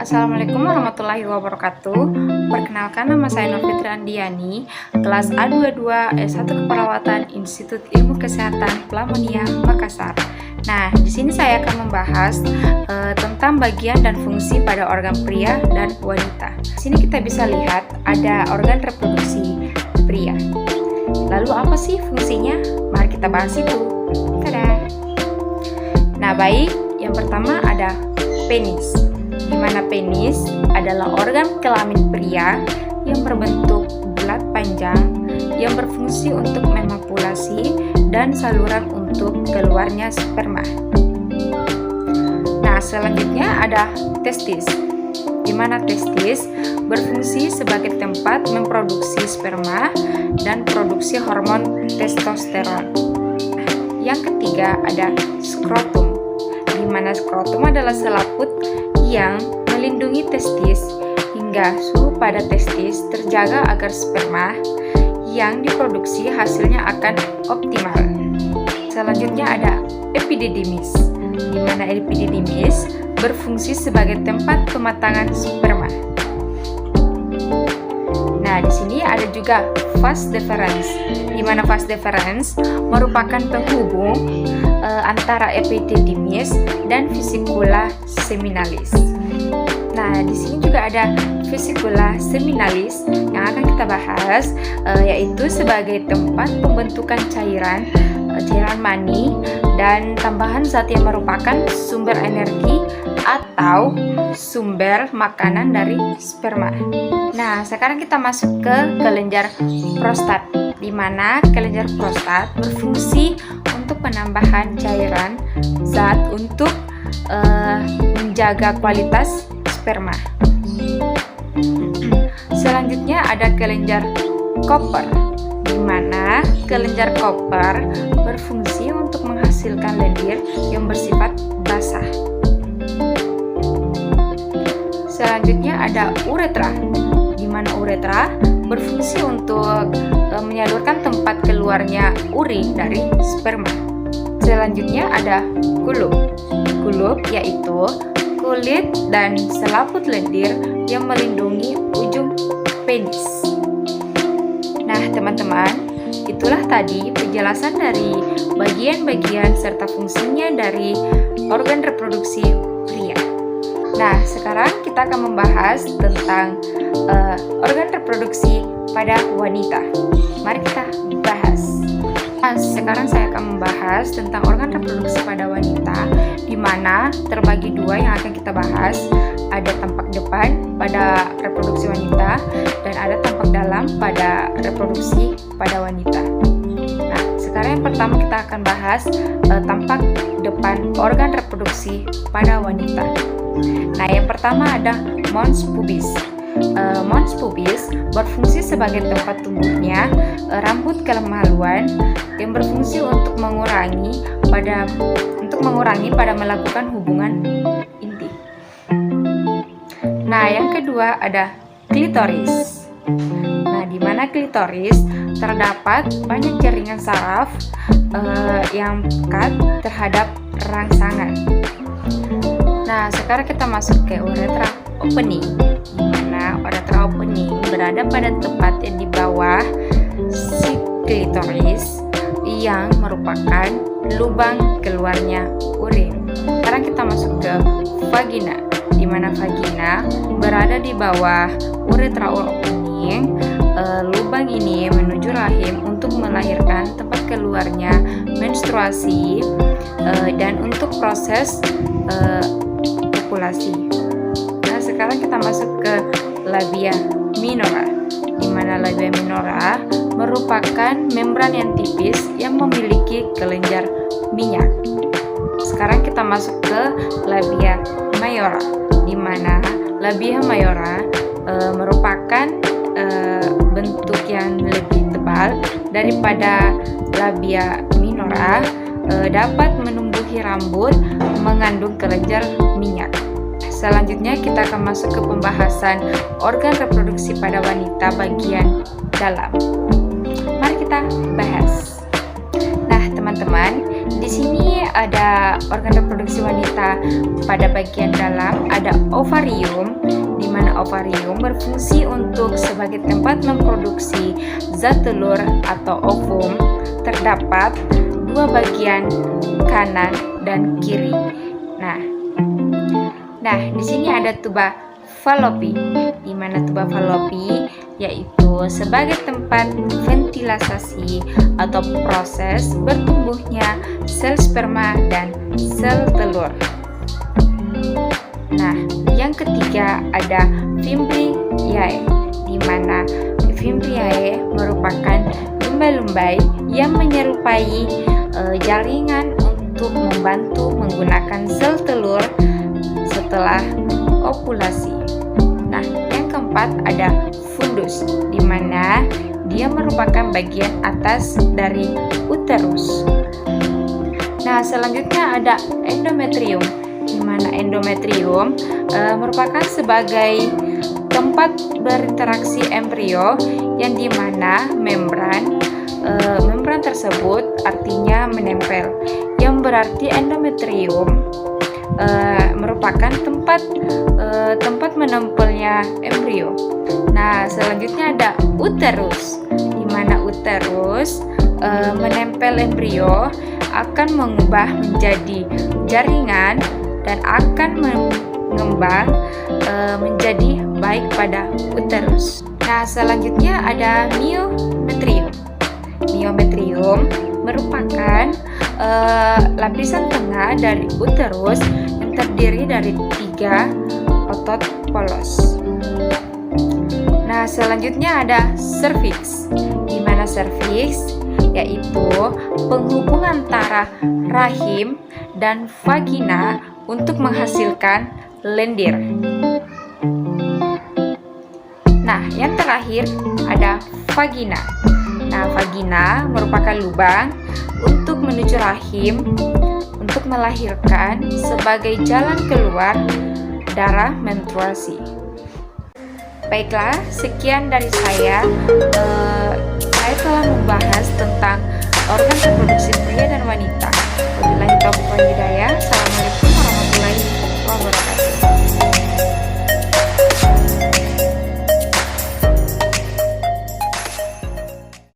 Assalamualaikum warahmatullahi wabarakatuh. Perkenalkan, nama saya Nur Fitri Andiani, kelas A22 S1 Keperawatan Institut Ilmu Kesehatan Pelamonia, Makassar. Nah, di sini saya akan membahas tentang bagian dan fungsi pada organ pria dan wanita. Di sini kita bisa lihat ada organ reproduksi pria. Lalu apa sih fungsinya? Mari kita bahas itu. Tada! Nah, baik, yang pertama ada penis, di mana penis adalah organ kelamin pria yang berbentuk bulat panjang yang berfungsi untuk memanipulasi dan saluran untuk keluarnya sperma. Nah, selanjutnya ada testis, di mana testis berfungsi sebagai tempat memproduksi sperma dan produksi hormon testosteron. Yang ketiga ada skrotum, di mana skrotum adalah selaput yang melindungi testis hingga suhu pada testis terjaga agar sperma yang diproduksi hasilnya akan optimal. Selanjutnya ada epididymis, di mana epididymis berfungsi sebagai tempat pematangan sperma. Nah, di sini ada juga vas deferens, di mana vas deferens merupakan penghubung antara epididymis dan vesicula seminalis. Nah, di sini juga ada vesicula seminalis yang akan kita bahas, yaitu sebagai tempat pembentukan cairan mani dan tambahan zat yang merupakan sumber energi atau sumber makanan dari sperma. Nah, sekarang kita masuk ke kelenjar prostat, di mana kelenjar prostat berfungsi untuk penambahan cairan zat untuk menjaga kualitas sperma. Selanjutnya ada kelenjar Koper, di mana kelenjar Koper berfungsi untuk menghasilkan lendir yang bersifat basah. Selanjutnya ada uretra, di mana uretra berfungsi untuk menyalurkan tempat keluarnya urin dari sperma. Selanjutnya ada kulub. Kulub yaitu kulit dan selaput lendir yang melindungi ujung penis. Nah, teman-teman, itulah tadi penjelasan dari bagian-bagian serta fungsinya dari organ reproduksi pria. Nah, sekarang kita akan membahas tentang organ reproduksi pada wanita. Mari kita bahas. Nah, sekarang saya akan membahas tentang organ reproduksi pada wanita, di mana terbagi dua yang akan kita bahas. Ada tampak depan pada reproduksi wanita dan ada tampak dalam pada reproduksi pada wanita. Nah, sekarang yang pertama kita akan bahas tampak depan organ reproduksi pada wanita. Nah, yang pertama ada mons pubis. Mons pubis berfungsi sebagai tempat tumbuhnya rambut kemaluan yang berfungsi untuk mengurangi pada melakukan hubungan intim. Nah, yang kedua ada klitoris. Nah, di mana klitoris terdapat banyak jaringan saraf yang pekat terhadap rangsangan. Nah, sekarang kita masuk ke uretra opening, di mana uretra opening berada pada tempat yang di bawah si klitoris yang merupakan lubang keluarnya urin. Sekarang kita masuk ke vagina, di mana vagina berada di bawah uretra opening. Lubang ini menuju rahim untuk melahirkan tempat keluarnya menstruasi dan untuk proses populasi. Nah, sekarang kita masuk ke labia minora, di mana labia minora merupakan membran yang tipis yang memiliki kelenjar minyak. Sekarang kita masuk ke labia mayora, di mana labia mayora merupakan bentuk yang lebih tebal daripada labia minora, dapat menumbuhi rambut mengandung kelenjar minyak. Selanjutnya kita akan masuk ke pembahasan organ reproduksi pada wanita bagian dalam. Mari kita bahas. Nah, teman-teman, di sini ada organ reproduksi wanita pada bagian dalam ada ovarium, di mana ovarium berfungsi untuk sebagai tempat memproduksi zat telur atau ovum. Terdapat dua bagian, kanan dan kiri. Nah, di sini ada tuba Fallopi, di mana tuba Fallopi yaitu sebagai tempat ventilasi atau proses bertumbuhnya sel sperma dan sel telur. Nah, yang ketiga ada Fimbriae, di mana Fimbriae merupakan lumba-lumba yang menyerupai jaringan untuk membantu menggunakan sel telur setelah ovulasi. Nah, yang keempat ada fundus, di mana dia merupakan bagian atas dari uterus. Nah, selanjutnya ada endometrium, di mana endometrium merupakan sebagai tempat berinteraksi embrio yang di mana membran tersebut artinya menempel, yang berarti endometrium merupakan tempat menempelnya embrio. Nah, selanjutnya ada uterus, di mana uterus menempel embrio akan mengubah menjadi jaringan dan akan mengembang menjadi baik pada uterus. Nah, selanjutnya ada myometrium. Myometrium merupakan lapisan tengah dari uterus yang terdiri dari 3 otot polos. Nah, selanjutnya ada cervix, di mana cervix yaitu penghubung antara rahim dan vagina untuk menghasilkan lendir. Nah, yang terakhir ada vagina. Nah, vagina merupakan lubang untuk menuju rahim untuk melahirkan sebagai jalan keluar darah menstruasi. Baiklah, sekian dari saya. Saya telah membahas tentang organ reproduksi pria dan wanita. Wabillahi taufiq wal hidayah.